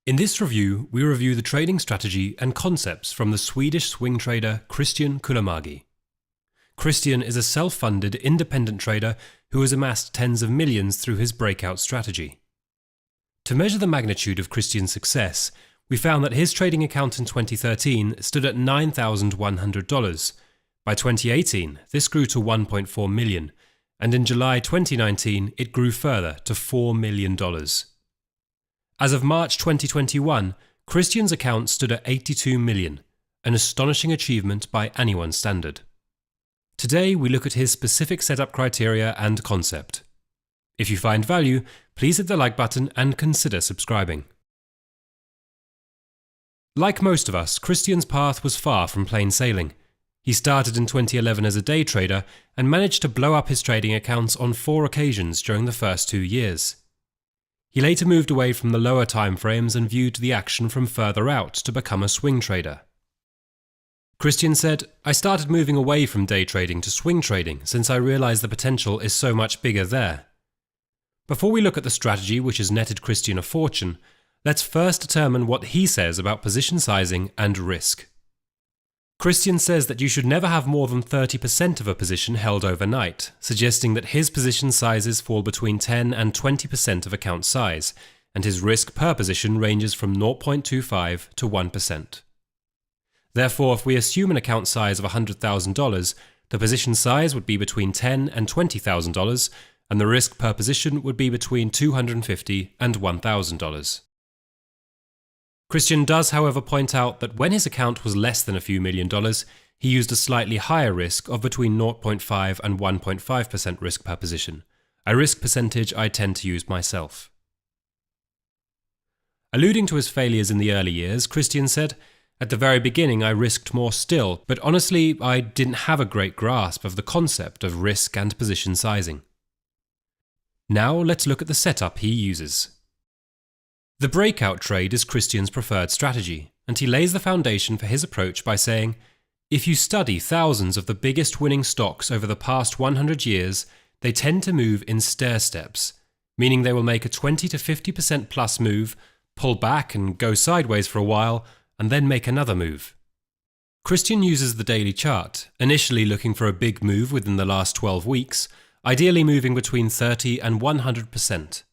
In this review, we review the trading strategy and concepts from the Swedish swing trader KRISTJAN QULLAMAGGIE. KRISTJAN is a self-funded independent trader who has amassed tens of millions through his breakout strategy. To measure the magnitude of KRISTJAN's success, we found that his trading account in 2013 stood at $9,100. By 2018, this grew to $1.4 million, and in July 2019 it grew further to $4 million. As of March 2021, KRISTJAN's account stood at $82 million, an astonishing achievement by anyone's standard. Today we look at his specific setup criteria and concept. If you find value, please hit the like button and consider subscribing. Like most of us, KRISTJAN's path was far from plain sailing. He started in 2011 as a day trader and managed to blow up his trading accounts on 4 occasions during the first 2 years. He later moved away from the lower time frames and viewed the action from further out to become a swing trader. KRISTJAN said, "I started moving away from day trading to swing trading since I realized the potential is so much bigger there." Before we look at the strategy which has netted KRISTJAN a fortune, let's first determine what he says about position sizing and risk. KRISTJAN says that you should never have more than 30% of a position held overnight, suggesting that his position sizes fall between 10 and 20% of account size, and his risk per position ranges from 0.25 to 1%. Therefore, if we assume an account size of $100,000, the position size would be between $10,000 and $20,000, and the risk per position would be between $250 and $1,000. KRISTJAN does, however, point out that when his account was less than a few $1,000,000, he used a slightly higher risk of between 0.5 and 1.5% risk per position, a risk percentage I tend to use myself. Alluding to his failures in the early years, KRISTJAN said, "At the very beginning I risked more still, but honestly I didn't have a great grasp of the concept of risk and position sizing." Now let's look at the setup he uses. The breakout trade is KRISTJAN's preferred strategy, and he lays the foundation for his approach by saying, "If you study thousands of the biggest winning stocks over the past 100 years, they tend to move in stair steps, meaning they will make a 20 to 50% plus move, pull back and go sideways for a while, and then make another move." KRISTJAN uses the daily chart, initially looking for a big move within the last 12 weeks, ideally moving between 30 and 100%.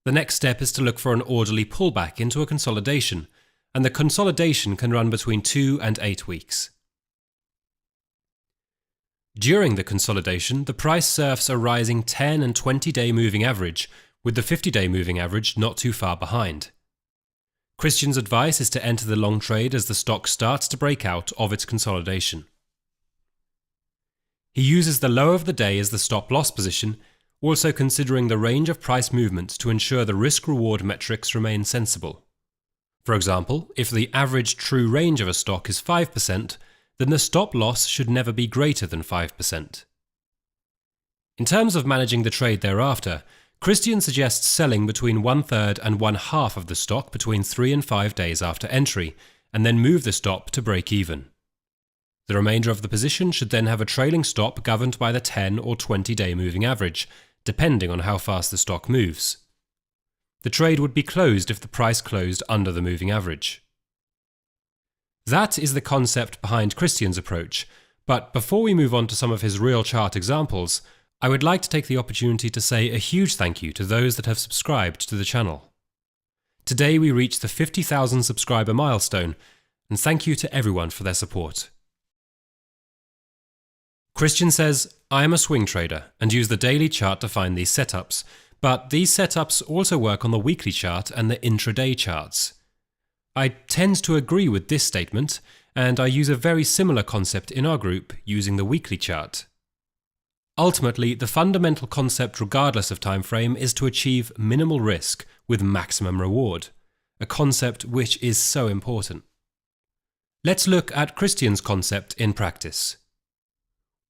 The next step is to look for an orderly pullback into a consolidation, and the consolidation can run between 2 and 8 weeks. During the consolidation, the price surfs a rising 10 and 20-day moving average, with the 50-day moving average not too far behind. KRISTJAN's advice is to enter the long trade as the stock starts to break out of its consolidation. He uses the low of the day as the stop-loss position, also considering the range of price movements to ensure the risk-reward metrics remain sensible. For example, if the average true range of a stock is 5%, then the stop-loss should never be greater than 5%. In terms of managing the trade thereafter, KRISTJAN suggests selling between 1/3 and 1/2 of the stock between 3 and 5 days after entry, and then move the stop to break even. The remainder of the position should then have a trailing stop governed by the 10 or 20-day moving average, depending on how fast the stock moves. The trade would be closed if the price closed under the moving average. That is the concept behind KRISTJAN's approach, but before we move on to some of his real chart examples, I would like to take the opportunity to say a huge thank you to those that have subscribed to the channel. Today we reached the 50,000 subscriber milestone, and thank you to everyone for their support. KRISTJAN says, "I am a swing trader and use the daily chart to find these setups, but these setups also work on the weekly chart and the intraday charts. I tend to agree with this statement, and I use a very similar concept in our group using the weekly chart. Ultimately, the fundamental concept regardless of time frame is to achieve minimal risk with maximum reward, a concept which is so important." Let's look at KRISTJAN's concept in practice.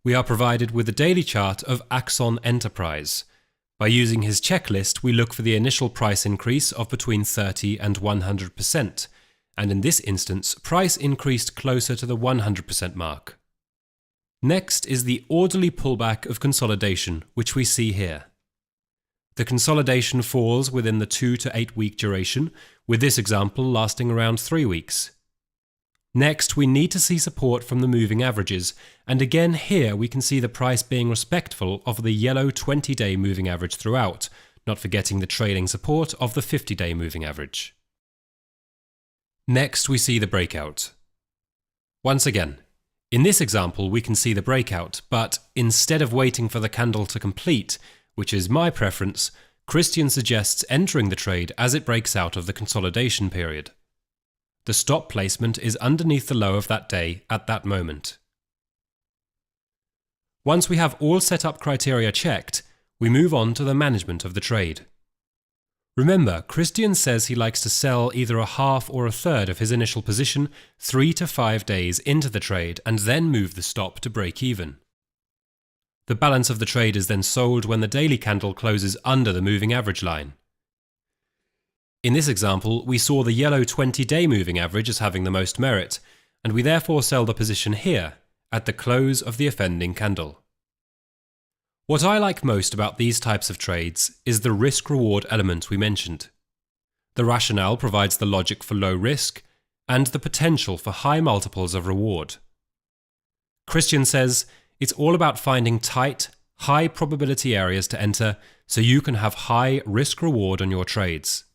We are provided with a daily chart of Axon Enterprise. By using his checklist, we look for the initial price increase of between 30 and 100%, and in this instance, price increased closer to the 100% mark. Next is the orderly pullback of consolidation, which we see here. The consolidation falls within the 2 to 8 week duration, with this example lasting around 3 weeks. Next, we need to see support from the moving averages, and again here we can see the price being respectful of the yellow 20-day moving average throughout, not forgetting the trailing support of the 50-day moving average. Next, we see the breakout. Once again, in this example we can see the breakout, but instead of waiting for the candle to complete, which is my preference, KRISTJAN suggests entering the trade as it breaks out of the consolidation period. The stop placement is underneath the low of that day at that moment. Once we have all setup criteria checked, we move on to the management of the trade. Remember, KRISTJAN says he likes to sell either a half or a third of his initial position 3 to 5 days into the trade and then move the stop to break even. The balance of the trade is then sold when the daily candle closes under the moving average line. In this example, we saw the yellow 20-day moving average as having the most merit, and we therefore sell the position here, at the close of the offending candle. What I like most about these types of trades is the risk-reward element we mentioned. The rationale provides the logic for low risk, and the potential for high multiples of reward. KRISTJAN says, it's all about finding tight, high probability areas to enter so you can have high risk-reward on your trades.